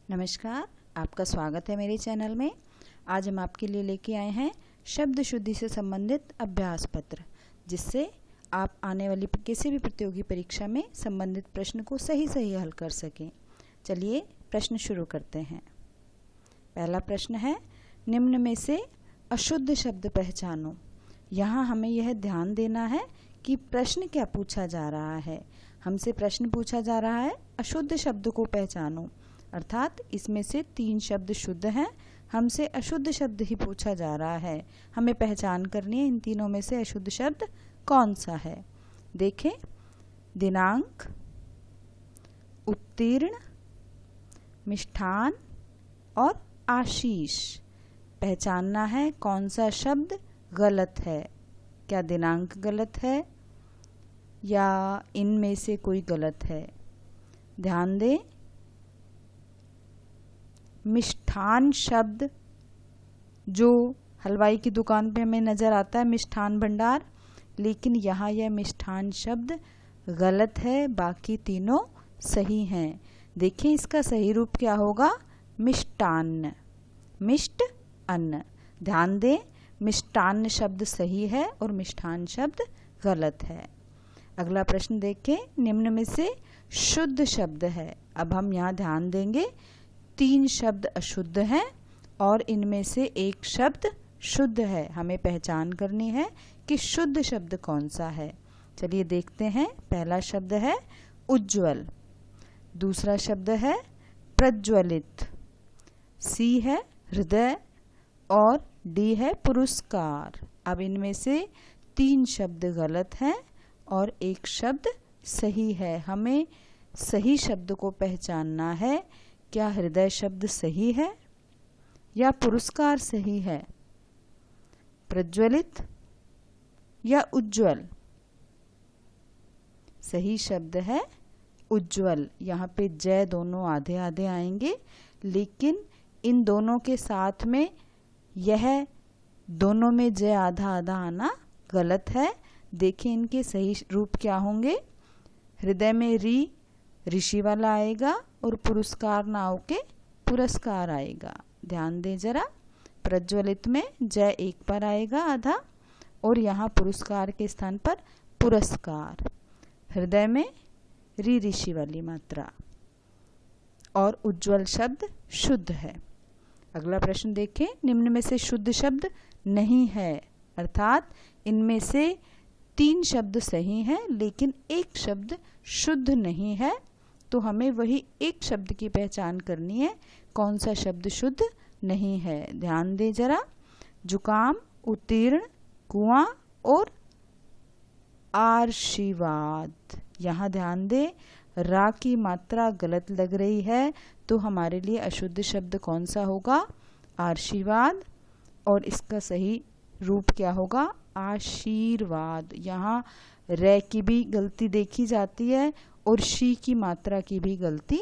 नमस्कार, आपका स्वागत है मेरे चैनल में। आज हम आपके लिए लेके आए हैं शब्द शुद्धि से संबंधित अभ्यास पत्र, जिससे आप आने वाली किसी भी प्रतियोगी परीक्षा में संबंधित प्रश्न को सही हल कर सकें। चलिए प्रश्न शुरू करते हैं। पहला प्रश्न है, निम्न में से अशुद्ध शब्द पहचानो। यहाँ हमें यह ध्यान देना है कि प्रश्न क्या पूछा जा रहा है। हमसे प्रश्न पूछा जा रहा है अशुद्ध शब्द को पहचानो, अर्थात इसमें से 3 शब्द शुद्ध हैं, हमसे अशुद्ध शब्द ही पूछा जा रहा है। हमें पहचान करनी है इन तीनों में से अशुद्ध शब्द कौन सा है। देखें, दिनांक, उत्तीर्ण, मिष्ठान और आशीष। पहचानना है कौन सा शब्द गलत है। क्या दिनांक गलत है या इनमें से कोई गलत है। ध्यान दें, मिष्ठान शब्द जो हलवाई की दुकान पे हमें नज़र आता है, मिष्ठान भंडार, लेकिन यहाँ यह मिष्ठान शब्द गलत है, बाकी तीनों सही हैं। देखिए इसका सही रूप क्या होगा, मिष्टान्न, मिष्ट अन्न। ध्यान दें, मिष्टान्न शब्द सही है और मिष्ठान शब्द गलत है। अगला प्रश्न देखें, निम्न में से शुद्ध शब्द है। अब हम यहाँ ध्यान देंगे 3 शब्द अशुद्ध हैं और इनमें से एक शब्द शुद्ध है। हमें पहचान करनी है कि शुद्ध शब्द कौन सा है। चलिए देखते हैं। पहला शब्द है उज्ज्वल, दूसरा शब्द है प्रज्वलित, सी है हृदय और डी है पुरस्कार। अब इनमें से 3 शब्द गलत हैं और एक शब्द सही है। हमें सही शब्द को पहचानना है। क्या हृदय शब्द सही है या पुरस्कार सही है, प्रज्वलित या उज्ज्वल। सही शब्द है उज्ज्वल। यहाँ पे जय दोनों आधे आधे आएंगे, लेकिन इन दोनों के साथ में यह दोनों में जय आधा आधा आना गलत है। देखिए इनके सही रूप क्या होंगे। हृदय में री ऋषि वाला आएगा और पुरस्कार ना होके पुरस्कार आएगा। ध्यान दें जरा, प्रज्वलित में जय एक पर आएगा आधा और यहाँ पुरस्कार के स्थान पर पुरस्कार। हृदय में री ऋषि वाली मात्रा और उज्ज्वल शब्द शुद्ध है। अगला प्रश्न देखें, निम्न में से शुद्ध शब्द नहीं है, अर्थात इनमें से 3 शब्द सही हैं लेकिन एक शब्द शुद्ध नहीं है। तो हमें वही एक शब्द की पहचान करनी है, कौन सा शब्द शुद्ध नहीं है। ध्यान दें जरा, जुकाम, उत्तीर्ण, कुआं और आशीर्वाद। यहाँ ध्यान दें, रा की मात्रा गलत लग रही है, तो हमारे लिए अशुद्ध शब्द कौन सा होगा, आशीर्वाद। और इसका सही रूप क्या होगा, आशीर्वाद। यहाँ रे की भी गलती देखी जाती है और शी की मात्रा की भी गलती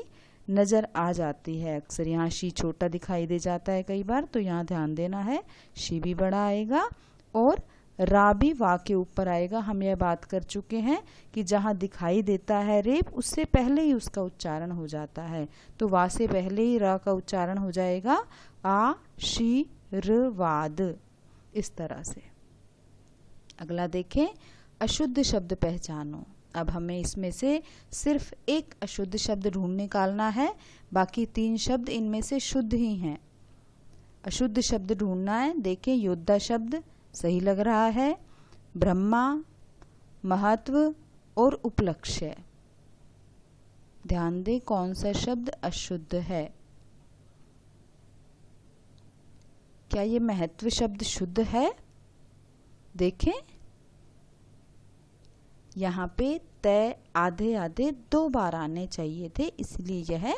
नज़र आ जाती है। अक्सर यहाँ शी छोटा दिखाई दे जाता है कई बार, तो यहाँ ध्यान देना है, शी भी बड़ा आएगा और रा भी वा के ऊपर आएगा। हम यह बात कर चुके हैं कि जहाँ दिखाई देता है रेप, उससे पहले ही उसका उच्चारण हो जाता है, तो वा से पहले ही रा का उच्चारण हो जाएगा आशीर्वाद, इस तरह से। अगला देखें, अशुद्ध शब्द पहचानो। अब हमें इसमें से सिर्फ एक अशुद्ध शब्द ढूंढ निकालना है, बाकी 3 शब्द इनमें से शुद्ध ही हैं। अशुद्ध शब्द ढूंढना है। देखें, योद्धा शब्द सही लग रहा है, ब्रह्मा, महत्व और उपलक्ष्य। ध्यान दें कौन सा शब्द अशुद्ध है। क्या ये महत्व शब्द शुद्ध है। देखें, यहाँ पे तय आधे आधे 2 बार आने चाहिए थे, इसलिए यह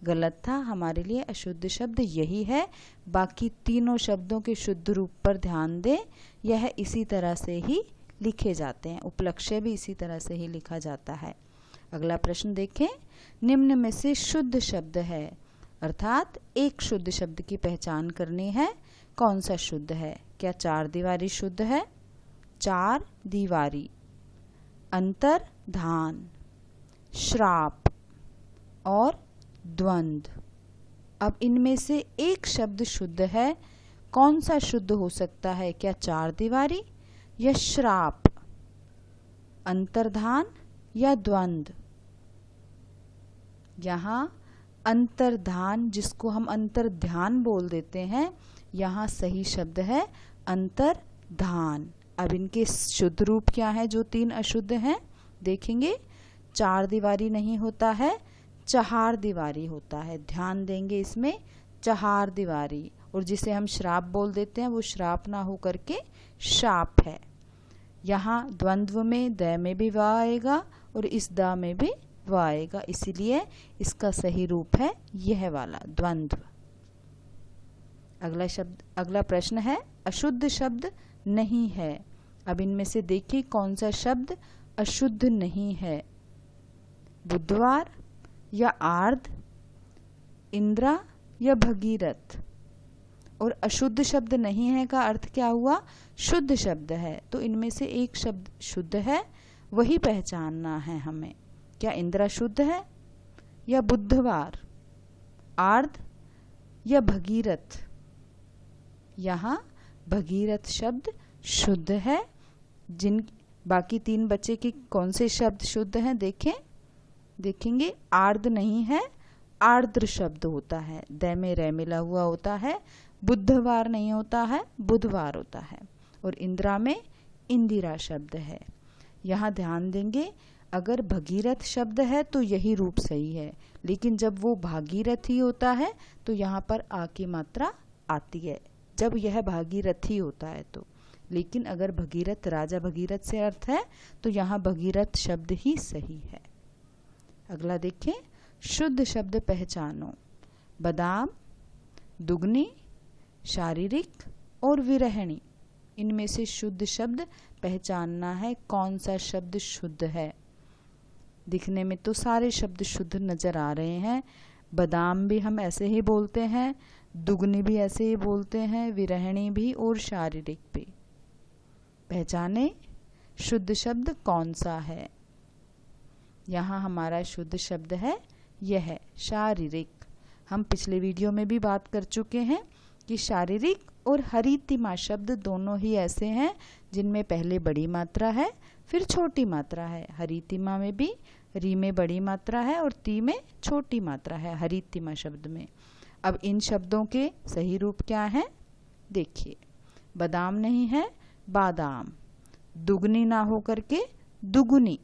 गलत था। हमारे लिए अशुद्ध शब्द यही है। बाकी तीनों शब्दों के शुद्ध रूप पर ध्यान दें, यह इसी तरह से ही लिखे जाते हैं। उपलक्ष्य भी इसी तरह से ही लिखा जाता है। अगला प्रश्न देखें, निम्न में से शुद्ध शब्द है, अर्थात एक शुद्ध शब्द की पहचान करनी है। कौन सा शुद्ध है। क्या 4 दीवारी शुद्ध है, 4 दीवारी, अंतर धान, श्राप और द्वंद्व। अब इनमें से एक शब्द शुद्ध है, कौन सा शुद्ध हो सकता है? क्या चार दीवारी या श्राप, अंतर्धान या द्वंद्व? यहाँ अंतर्धान, जिसको हम अंतर्ध्यान बोल देते हैं, यहाँ सही शब्द है अंतर्धान। अब इनके शुद्ध रूप क्या है जो तीन अशुद्ध हैं? देखेंगे, चार दीवारी नहीं होता है, चहार दीवारी होता है। ध्यान देंगे इसमें, चहार दीवारी। और जिसे हम श्राप बोल देते हैं वो श्राप ना हो करके शाप है। यहाँ द्वंद्व में द में भी व आएगा और इस द में भी व आएगा, इसीलिए इसका सही रूप है यह वाला द्वंद्व। अगला प्रश्न है, अशुद्ध शब्द नहीं है। अब इनमें से देखिए कौन सा शब्द अशुद्ध नहीं है? बुधवार या आर्द्र, इंद्रा या भगीरथ? और अशुद्ध शब्द नहीं है का अर्थ क्या हुआ? शुद्ध शब्द है। तो इनमें से एक शब्द शुद्ध है, वही पहचानना है हमें। क्या इंद्रा शुद्ध है या बुधवार, आर्द्र या भगीरथ? यहाँ भगीरथ शब्द शुद्ध है। जिन बाकी तीन बचे के कौन से शब्द शुद्ध हैं देखेंगे, आर्द्र नहीं है, आर्द्र शब्द होता है, द में रे मिला हुआ होता है। बुधवार नहीं होता है, बुधवार होता है। और इंदिरा में इंदिरा शब्द है। यहाँ ध्यान देंगे, अगर भगीरथ शब्द है तो यही रूप सही है, लेकिन जब वो भागीरथी होता है तो यहाँ पर आ की मात्रा आती है, जब यह भागीरथी होता है तो। लेकिन अगर भगीरथ, राजा भगीरथ से अर्थ है तो यहाँ भगीरथ शब्द ही सही है। अगला देखें, शुद्ध शब्द पहचानो। बादाम, दुगनी, शारीरिक और विरहणी, इनमें से शुद्ध शब्द पहचानना है। कौन सा शब्द शुद्ध है? दिखने में तो सारे शब्द शुद्ध नजर आ रहे हैं। बादाम भी हम ऐसे ही बोलते हैं, दुगनी भी ऐसे ही बोलते हैं, विरहणी भी और शारीरिक भी। पहचाने शुद्ध शब्द कौन सा है? यहाँ हमारा शुद्ध शब्द है यह शारीरिक। हम पिछले वीडियो में भी बात कर चुके हैं कि शारीरिक और हरितिमा शब्द दोनों ही ऐसे हैं जिनमें पहले बड़ी मात्रा है फिर छोटी मात्रा है। हरितिमा में भी री में बड़ी मात्रा है और ती में छोटी मात्रा है हरितिमा शब्द में। अब इन शब्दों के सही रूप क्या है? देखिए, बादाम नहीं है, बादाम। दुगनी ना हो करके दुगुनी,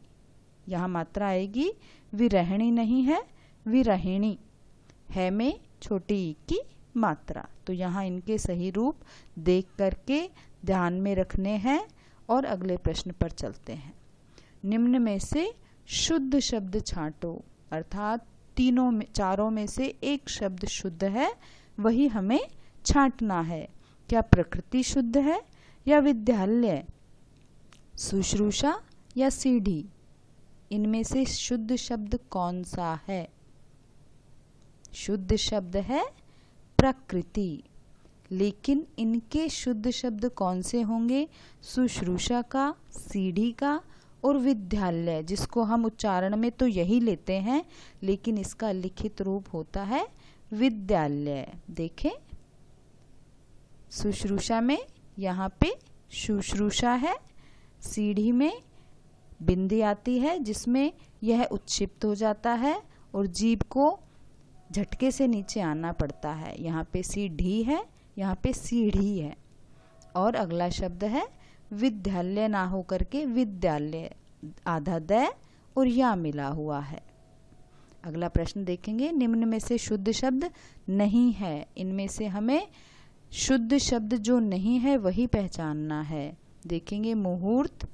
यहाँ मात्रा आएगी। विरहणी नहीं है, विरहिणी, है में छोटी ई की मात्रा। तो यहाँ इनके सही रूप देख करके ध्यान में रखने हैं और अगले प्रश्न पर चलते हैं। निम्न में से शुद्ध शब्द छांटो, अर्थात चारों में से एक शब्द शुद्ध है, वही हमें छांटना है। क्या प्रकृति शुद्ध है या विद्यालय, शुश्रूषा या सीढ़ी? इनमें से शुद्ध शब्द कौन सा है? शुद्ध शब्द है प्रकृति। लेकिन इनके शुद्ध शब्द कौन से होंगे? शुश्रूषा का, सीढ़ी का और विद्यालय, जिसको हम उच्चारण में तो यही लेते हैं लेकिन इसका लिखित रूप होता है विद्यालय। देखें, शुश्रूषा में यहाँ पे शुश्रूषा है, सीढ़ी में बिंदी आती है जिसमें यह उत्क्षिप्त हो जाता है और जीभ को झटके से नीचे आना पड़ता है। यहाँ पे सीढ़ी है, यहाँ पे सीढ़ी है। और अगला शब्द है विद्यालय, ना हो करके विद्यालय, आधा द और या मिला हुआ है। अगला प्रश्न देखेंगे, निम्न में से शुद्ध शब्द नहीं है। इनमें से हमें शुद्ध शब्द जो नहीं है वही पहचानना है। देखेंगे, मुहूर्त,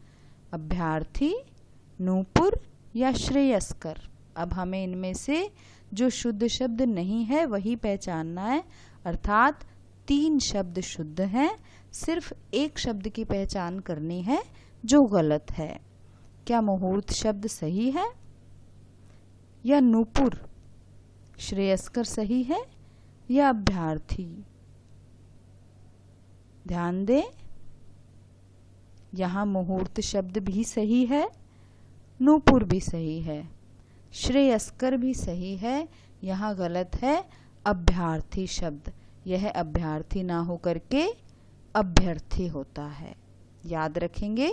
अभ्यर्थी, नूपुर या श्रेयस्कर। अब हमें इनमें से जो शुद्ध शब्द नहीं है वही पहचानना है, अर्थात 3 शब्द शुद्ध हैं, सिर्फ एक शब्द की पहचान करनी है जो गलत है। क्या मुहूर्त शब्द सही है या नूपुर, श्रेयस्कर सही है या अभ्यर्थी? ध्यान दें, यहाँ मुहूर्त शब्द भी सही है, नूपुर भी सही है, श्रेयस्कर भी सही है। यहाँ गलत है अभ्यार्थी शब्द, यह अभ्यार्थी ना होकर के अभ्यर्थी होता है। याद रखेंगे,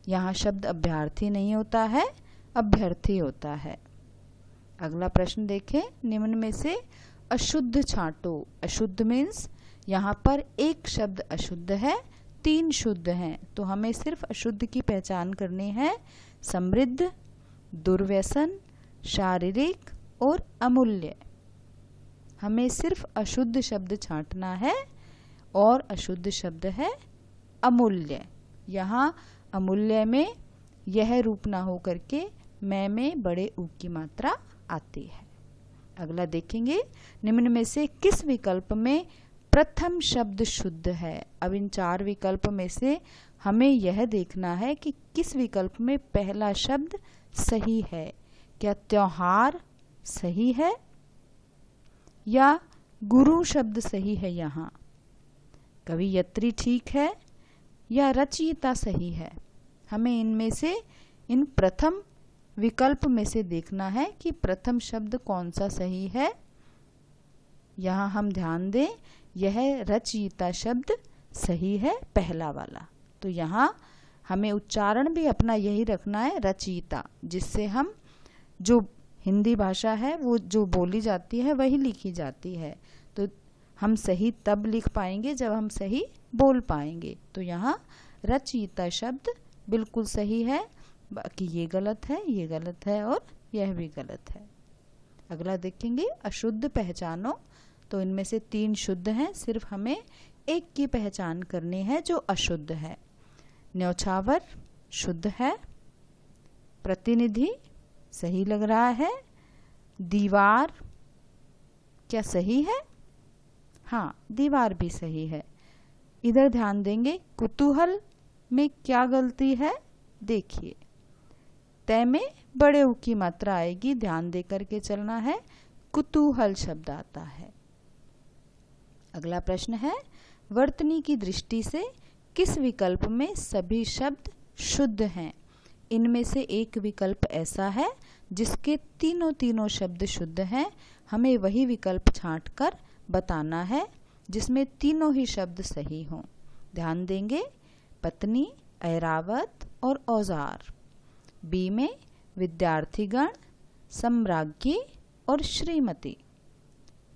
यहाँ शब्द अभ्यार्थी नहीं होता है, अभ्यर्थी होता है। अगला प्रश्न देखें, निम्न में से अशुद्ध छांटो। अशुद्ध मीन्स यहाँ पर एक शब्द अशुद्ध है, 3 शुद्ध हैं, तो हमें सिर्फ अशुद्ध की पहचान करनी है। समृद्ध, दुर्व्यसन, शारीरिक और अमूल्य। हमें सिर्फ अशुद्ध शब्द छांटना है और अशुद्ध शब्द है अमूल्य। यहाँ अमूल्य में यह रूप ना हो करके मैं में बड़े ऊ की मात्रा आती है। अगला देखेंगे, निम्न में से किस विकल्प में प्रथम शब्द शुद्ध है। अब इन 4 विकल्प में से हमें यह देखना है कि किस विकल्प में पहला शब्द सही है। क्या त्योहार सही है या गुरु शब्द सही है? यहाँ कवियत्री ठीक है या रचयिता सही है? हमें इनमें से इन प्रथम विकल्प में से देखना है कि प्रथम शब्द कौन सा सही है। यहाँ हम ध्यान दें, यह रचयिता शब्द सही है, पहला वाला। तो यहाँ हमें उच्चारण भी अपना यही रखना है, रचयिता, जिससे हम जो हिंदी भाषा है वो जो बोली जाती है वही लिखी जाती है। तो हम सही तब लिख पाएंगे जब हम सही बोल पाएंगे। तो यहाँ रचयिता शब्द बिल्कुल सही है, बाकी ये गलत है, ये गलत है और यह भी गलत है। अगला देखेंगे, अशुद्ध पहचानो। तो इनमें से 3 शुद्ध हैं, सिर्फ हमें एक की पहचान करनी है जो अशुद्ध है। न्यौछावर शुद्ध है, प्रतिनिधि सही लग रहा है, दीवार क्या सही है? हाँ, दीवार भी सही है। इधर ध्यान देंगे, कुतूहल में क्या गलती है? देखिए, तय में बड़े ऊ की मात्रा आएगी, ध्यान दे करके चलना है, कुतूहल शब्द आता है। अगला प्रश्न है, वर्तनी की दृष्टि से किस विकल्प में सभी शब्द शुद्ध हैं? इनमें से एक विकल्प ऐसा है जिसके तीनों शब्द शुद्ध हैं। हमें वही विकल्प छांटकर बताना है जिसमें तीनों ही शब्द सही हों। ध्यान देंगे, पत्नी, ऐरावत और औजार। बी में विद्यार्थीगण, सम्राज्ञी और श्रीमती।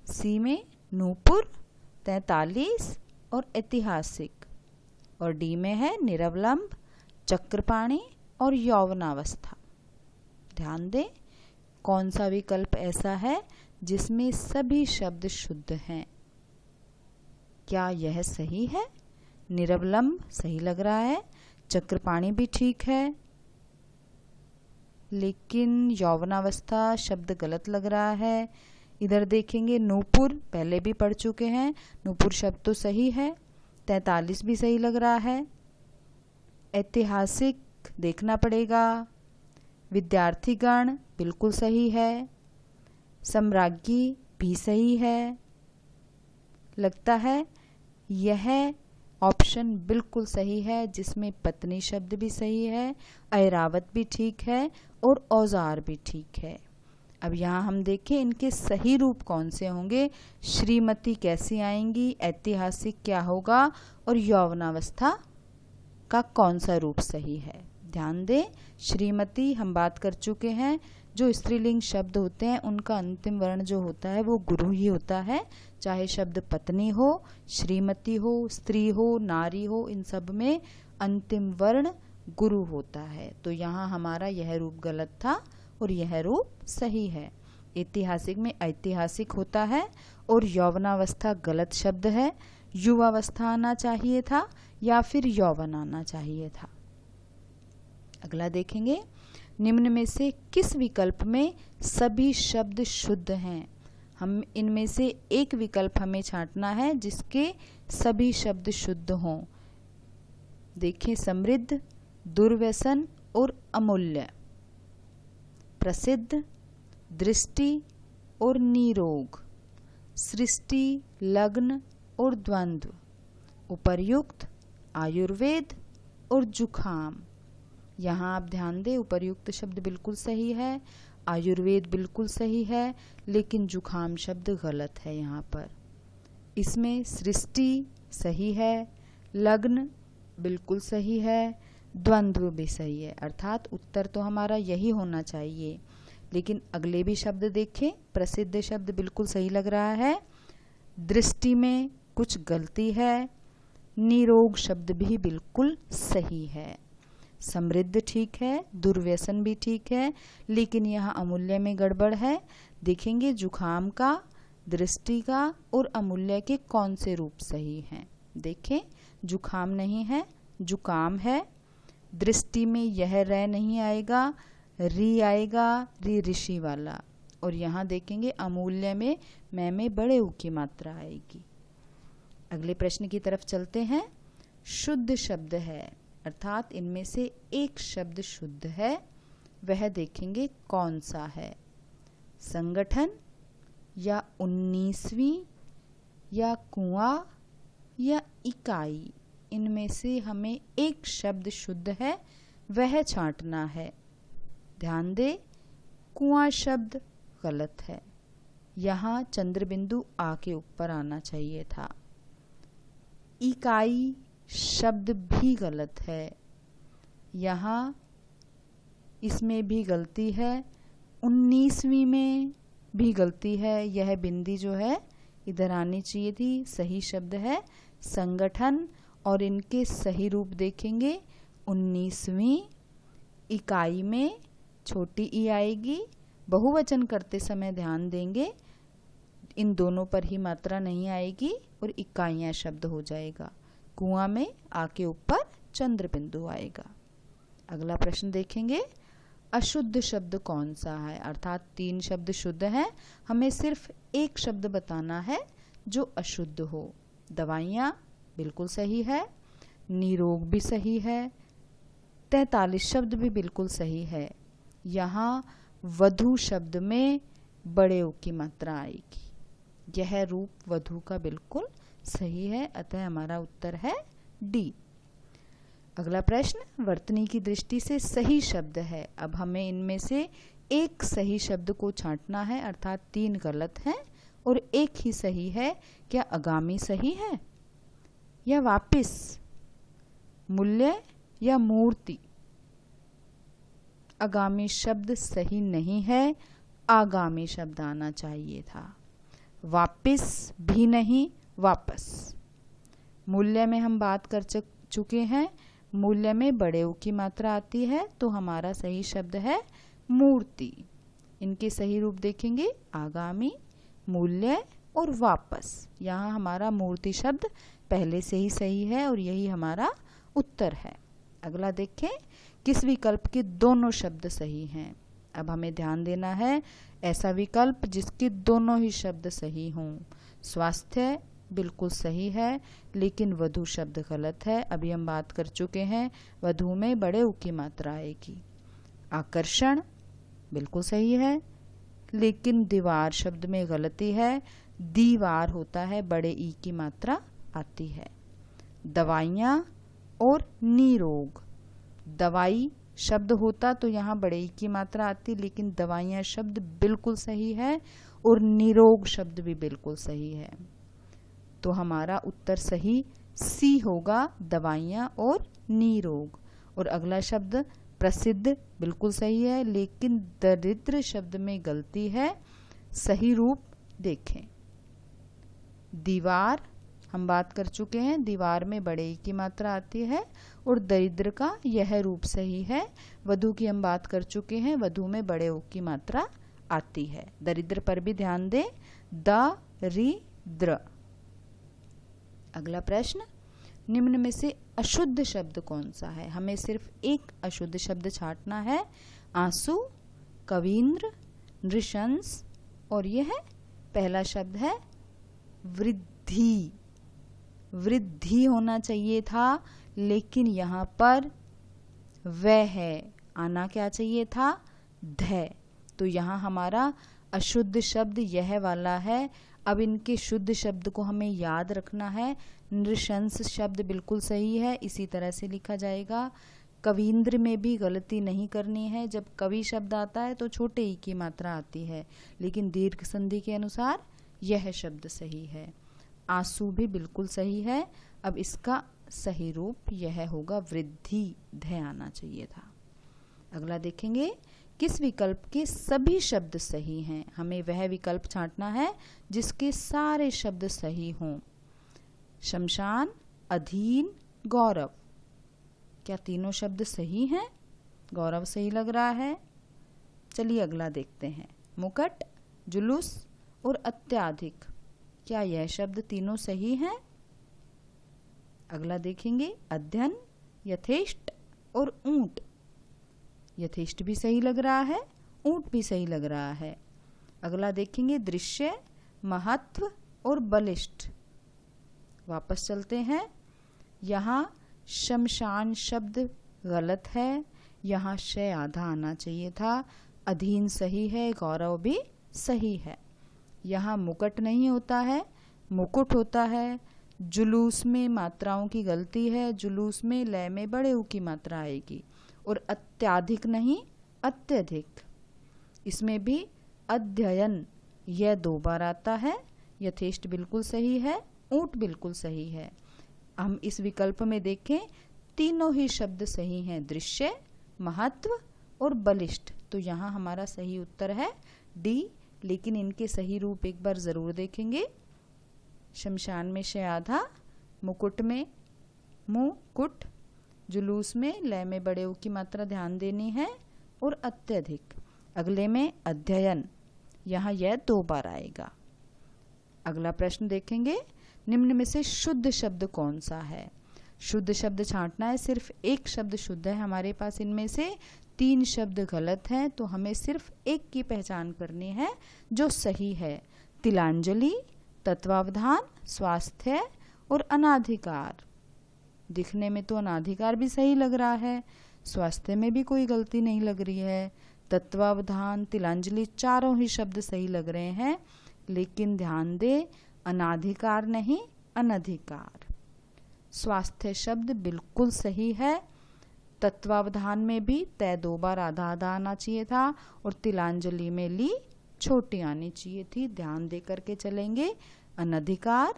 सी में नूपुर, 43 और ऐतिहासिक। और डी में है निरवलंब, चक्रपाणी और यौवनावस्था। ध्यान दें, कौन सा विकल्प ऐसा है जिसमें सभी शब्द शुद्ध हैं? क्या यह सही है? निरवलंब सही लग रहा है, चक्रपाणी भी ठीक है, लेकिन यौवनावस्था शब्द गलत लग रहा है। इधर देखेंगे, नूपुर पहले भी पढ़ चुके हैं, नूपुर शब्द तो सही है, 43 भी सही लग रहा है। ऐतिहासिक देखना पड़ेगा, विद्यार्थीगण बिल्कुल सही है, सम्राज्ञी भी सही है। लगता है यह ऑप्शन बिल्कुल सही है जिसमें पत्नी शब्द भी सही है, ऐरावत भी ठीक है और औजार भी ठीक है। अब यहाँ हम देखें इनके सही रूप कौन से होंगे। श्रीमती कैसी आएंगी, ऐतिहासिक क्या होगा और यौवनावस्था का कौन सा रूप सही है? ध्यान दें, श्रीमती हम बात कर चुके हैं, जो स्त्रीलिंग शब्द होते हैं उनका अंतिम वर्ण जो होता है वो गुरु ही होता है। चाहे शब्द पत्नी हो, श्रीमती हो, स्त्री हो, नारी हो, इन सब में अंतिम वर्ण गुरु होता है। तो यहाँ हमारा यह रूप गलत था और यह रूप सही है। ऐतिहासिक में ऐतिहासिक होता है और यौवनावस्था गलत शब्द है, युवावस्था आना चाहिए था या फिर यौवन आना चाहिए था। अगला देखेंगे, निम्न में से किस विकल्प में सभी शब्द शुद्ध हैं? हम इनमें से एक विकल्प हमें छांटना है जिसके सभी शब्द शुद्ध हों। देखें, समृद्ध, दुर्व्यसन और अमूल्य, प्रसिद्ध, दृष्टि और निरोग, सृष्टि, लग्न और द्वंद्व, उपर्युक्त, आयुर्वेद और जुखाम। यहाँ आप ध्यान दें, उपर्युक्त शब्द बिल्कुल सही है, आयुर्वेद बिल्कुल सही है, लेकिन जुखाम शब्द गलत है यहाँ पर। इसमें सृष्टि सही है, लग्न बिल्कुल सही है, द्वंद्व भी सही है, अर्थात उत्तर तो हमारा यही होना चाहिए। लेकिन अगले भी शब्द देखें, प्रसिद्ध शब्द बिल्कुल सही लग रहा है, दृष्टि में कुछ गलती है, निरोग शब्द भी बिल्कुल सही है, समृद्ध ठीक है, दुर्व्यसन भी ठीक है, लेकिन यहाँ अमूल्य में गड़बड़ है। देखेंगे जुखाम का, दृष्टि का और अमूल्य के कौन से रूप सही हैं। देखें, जुखाम नहीं है, जुकाम है। दृष्टि में यह र नहीं आएगा, री आएगा, री ऋषि वाला। और यहाँ देखेंगे अमूल्य में मैं में बड़े ऊ की मात्रा आएगी। अगले प्रश्न की तरफ चलते हैं। शुद्ध शब्द है, अर्थात इनमें से एक शब्द शुद्ध है, वह देखेंगे कौन सा है। संगठन या 19वीं या कुआं या इकाई, इनमें से हमें एक शब्द शुद्ध है, वह छांटना है। ध्यान दे, कुआं शब्द गलत है, यहाँ चंद्र बिंदु आ के ऊपर आना चाहिए था। इकाई शब्द भी गलत है, यहाँ इसमें भी गलती है। 19वीं में भी गलती है, यह बिंदी जो है इधर आनी चाहिए थी। सही शब्द है संगठन, और इनके सही रूप देखेंगे 19वीं। इकाई में छोटी ई आएगी, बहुवचन करते समय ध्यान देंगे इन दोनों पर ही मात्रा नहीं आएगी और इकाइयां शब्द हो जाएगा। कुआं में आके ऊपर चंद्र बिंदु आएगा। अगला प्रश्न देखेंगे, अशुद्ध शब्द कौन सा है, अर्थात 3 शब्द शुद्ध हैं, हमें सिर्फ एक शब्द बताना है जो अशुद्ध हो। दवाइयाँ बिल्कुल सही है, निरोग भी सही है, 43 शब्द भी बिल्कुल सही है। यहाँ वधु शब्द में बड़े ऊ की मात्रा आएगी, यह रूप वधु का बिल्कुल सही है, अतः हमारा उत्तर है डी। अगला प्रश्न, वर्तनी की दृष्टि से सही शब्द है। अब हमें इनमें से एक सही शब्द को छांटना है, अर्थात 3 गलत हैं और एक ही सही है। क्या आगामी सही है या वापिस, मूल्य या मूर्ति? आगामी शब्द सही नहीं है, आगामी शब्द आना चाहिए था। वापिस भी नहीं, वापस। मूल्य में हम बात कर चुके हैं, मूल्य में बड़े ऊ की मात्रा आती है, तो हमारा सही शब्द है मूर्ति। इनके सही रूप देखेंगे आगामी, मूल्य और वापस। यहाँ हमारा मूर्ति शब्द पहले से ही सही है और यही हमारा उत्तर है। अगला देखें, किस विकल्प के दोनों शब्द सही हैं। अब हमें ध्यान देना है ऐसा विकल्प जिसके दोनों ही शब्द सही हों। स्वास्थ्य बिल्कुल सही है, लेकिन वधु शब्द गलत है, अभी हम बात कर चुके हैं, वधु में बड़े ऊ की मात्रा आएगी। आकर्षण बिल्कुल सही है, लेकिन दीवार शब्द में गलती है, दीवार होता है, बड़े ई की मात्रा आती है। दवाइयाँ और निरोग, दवाई शब्द होता तो यहाँ बड़े ई की मात्रा आती, लेकिन दवाइयाँ शब्द बिल्कुल सही है और निरोग शब्द भी बिल्कुल सही है, तो हमारा उत्तर सही सी होगा, दवाइयाँ और निरोग। और अगला शब्द प्रसिद्ध बिल्कुल सही है, लेकिन दरिद्र शब्द में गलती है। सही रूप देखें, दीवार हम बात कर चुके हैं, दीवार में बड़े ई की मात्रा आती है और दरिद्र का यह रूप सही है। वधु की हम बात कर चुके हैं, वधु में बड़े ऊ की मात्रा आती है। दरिद्र पर भी ध्यान दें, द-रि-द्र। अगला प्रश्न, निम्न में से अशुद्ध शब्द कौन सा है। हमें सिर्फ एक अशुद्ध शब्द छांटना है। आंसू, कवींद्र, नृशंस, और यह पहला शब्द है वृद्धि। वृद्धि होना चाहिए था, लेकिन यहाँ पर वह है, आना क्या चाहिए था, ध। तो यहाँ हमारा अशुद्ध शब्द यह वाला है। अब इनके शुद्ध शब्द को हमें याद रखना है। नृशंस शब्द बिल्कुल सही है, इसी तरह से लिखा जाएगा। कवींद्र में भी गलती नहीं करनी है। जब कवि शब्द आता है तो छोटे ई की मात्रा आती है, लेकिन दीर्घ संधि के अनुसार यह शब्द सही है। आंसू भी बिल्कुल सही है। अब इसका सही रूप यह होगा, वृद्धि ध आना चाहिए था। अगला देखेंगे, किस विकल्प के सभी शब्द सही हैं। हमें वह विकल्प छांटना है जिसके सारे शब्द सही हों। शमशान, अधीन, गौरव, क्या तीनों शब्द सही हैं? गौरव सही लग रहा है। चलिए अगला देखते हैं, मुकट, जुलूस और अत्याधिक, क्या यह शब्द तीनों सही हैं? अगला देखेंगे, अध्ययन, यथेष्ट और ऊंट, यथेष्ट भी सही लग रहा है, ऊंट भी सही लग रहा है। अगला देखेंगे, दृश्य, महत्व और बलिष्ठ। वापस चलते हैं, यहाँ शमशान शब्द गलत है, यहाँ शय आधा आना चाहिए था। अधीन सही है, गौरव भी सही है। यहाँ मुकट नहीं होता है, मुकुट होता है। जुलूस में मात्राओं की गलती है, जुलूस में लय में बड़े ऊ की मात्रा आएगी। और अत्याधिक नहीं, अत्यधिक, इसमें भी अध्ययन यह 2 बार आता है। यथेष्ट बिल्कुल सही है, ऊंट बिल्कुल सही है। हम इस विकल्प में देखें, तीनों ही शब्द सही हैं, दृश्य, महत्व और बलिष्ठ। तो यहाँ हमारा सही उत्तर है डी। लेकिन इनके सही रूप एक बार जरूर देखेंगे। शमशान में शय आधा, मुकुट में मुकुट, जुलूस में लय में बड़े ऊ की मात्रा ध्यान देनी है, और अत्यधिक। अगले में अध्ययन, यहाँ यह 2 बार आएगा। अगला प्रश्न देखेंगे, निम्न में से शुद्ध शब्द कौन सा है। शुद्ध शब्द छांटना है, सिर्फ एक शब्द शुद्ध है हमारे पास, इनमें से 3 शब्द गलत हैं, तो हमें सिर्फ एक की पहचान करनी है जो सही है। तिलांजलि, तत्वावधान, स्वास्थ्य और अनाधिकार। दिखने में तो अनाधिकार भी सही लग रहा है, स्वास्थ्य में भी कोई गलती नहीं लग रही है, तत्वावधान, तिलांजलि चारों ही शब्द सही लग रहे हैं। लेकिन ध्यान दे, अनाधिकार नहीं, अनधिकार। स्वास्थ्य शब्द बिल्कुल सही है। तत्वावधान में भी तय 2 बार आधा आधा आना चाहिए था, और तिलांजलि में ली छोटी आनी चाहिए थी। ध्यान दे करके चलेंगे, अनधिकार,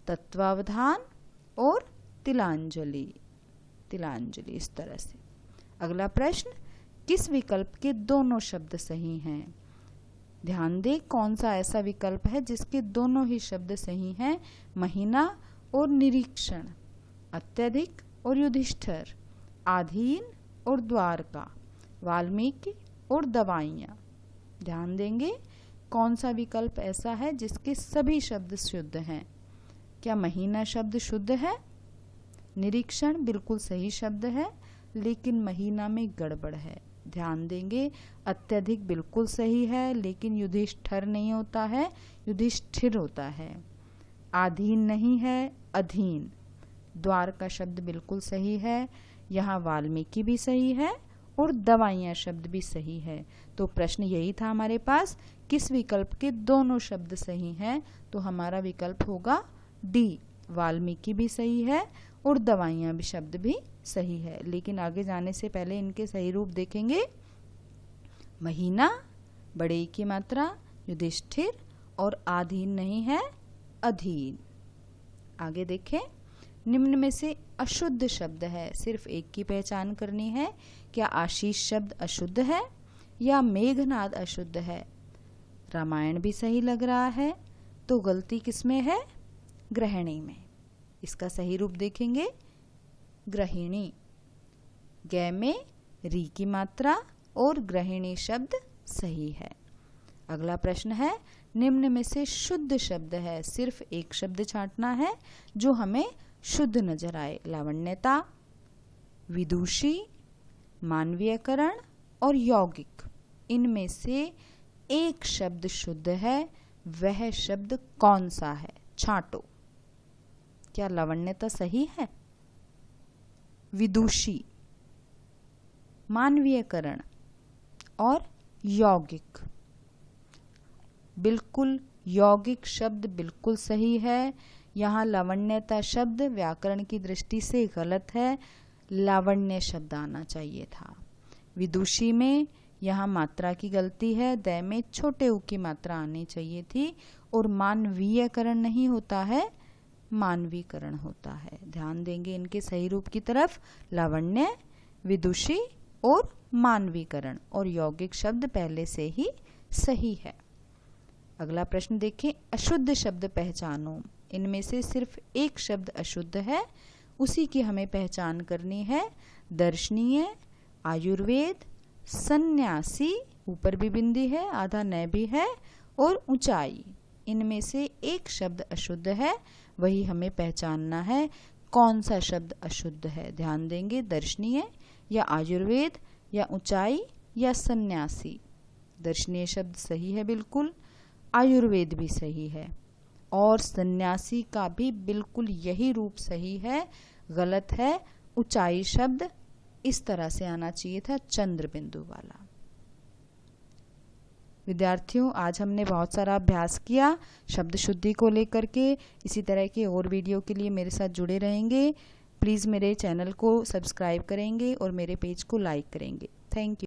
तत्वावधान और तिलांजलि, तिलांजलि, इस तरह से। अगला प्रश्न, किस विकल्प के दोनों शब्द सही हैं। ध्यान दे, कौन सा ऐसा विकल्प है जिसके दोनों ही शब्द सही हैं। महीना और निरीक्षण, अत्यधिक और युधिष्ठिर, आधीन और द्वारका, वाल्मीकि और दवाइयाँ। ध्यान देंगे, कौन सा विकल्प ऐसा है जिसके सभी शब्द शुद्ध हैं। क्या महीना शब्द शुद्ध है? निरीक्षण बिल्कुल सही शब्द है, लेकिन महीना में गड़बड़ है। ध्यान देंगे, अत्यधिक बिल्कुल सही है, लेकिन युधिष्ठिर नहीं होता है, युधिष्ठिर होता है। आधीन नहीं है, अधीन। द्वारका शब्द बिल्कुल सही है, यहाँ वाल्मीकि भी सही है, और दवाइयाँ शब्द भी सही है। तो प्रश्न यही था हमारे पास, किस विकल्प के दोनों शब्द सही हैं। तो हमारा विकल्प होगा डी, वाल्मीकि भी सही है और दवाइयाँ भी शब्द भी सही है। लेकिन आगे जाने से पहले इनके सही रूप देखेंगे। महीना बड़े ई की मात्रा, युधिष्ठिर, और आधीन नहीं है, अधीन। आगे देखें, निम्न में से अशुद्ध शब्द है, सिर्फ एक की पहचान करनी है। क्या आशीष शब्द अशुद्ध है या मेघनाद अशुद्ध है? रामायण भी सही लग रहा है, तो गलती किसमें है? गृहिणी में। इसका सही रूप देखेंगे, गृहिणी। गै में री की मात्रा और गृहिणी शब्द सही है। अगला प्रश्न है, निम्न में से शुद्ध शब्द है, सिर्फ एक शब्द छांटना है जो हमें शुद्ध नजर आए। लावण्यता, विदुषी, मानवीयकरण और यौगिक, इनमें से एक शब्द शुद्ध है, वह शब्द कौन सा है? छांटो। क्या लावण्यता सही है? विदुषी, मानवीयकरण और यौगिक, बिल्कुल यौगिक शब्द बिल्कुल सही है। यहाँ लावण्यता शब्द व्याकरण की दृष्टि से गलत है। लावण्य शब्द आना चाहिए था। विदुषी में यहाँ मात्रा की गलती है, द में छोटे उ की मात्रा आनी चाहिए थी और मानवीयकरण नहीं होता है, मानवीकरण होता है। ध्यान देंगे इनके सही रूप की तरफ, लावण्य, विदुषी और मानवीकरण, और यौगिक शब्द पहले से ही सही है। अगला प्रश्न देखें, अशुद्ध शब्द पहचानो। इनमें से सिर्फ एक शब्द अशुद्ध है, उसी की हमें पहचान करनी है। दर्शनीय, आयुर्वेद, सन्यासी, ऊपर भी बिंदी है, आधा न भी है, और ऊंचाई। इनमें से एक शब्द अशुद्ध है, वही हमें पहचानना है। कौन सा शब्द अशुद्ध है? ध्यान देंगे, दर्शनीय या आयुर्वेद या ऊंचाई या सन्यासी। दर्शनीय शब्द सही है बिल्कुल, आयुर्वेद भी सही है, और सन्यासी का भी बिल्कुल यही रूप सही है। गलत है, ऊंचाई शब्द इस तरह से आना चाहिए था, चंद्र बिंदु वाला। विद्यार्थियों, आज हमने बहुत सारा अभ्यास किया शब्द शुद्धि को लेकर के। इसी तरह के और वीडियो के लिए मेरे साथ जुड़े रहेंगे। प्लीज़ मेरे चैनल को सब्सक्राइब करेंगे और मेरे पेज को लाइक करेंगे। Thank you.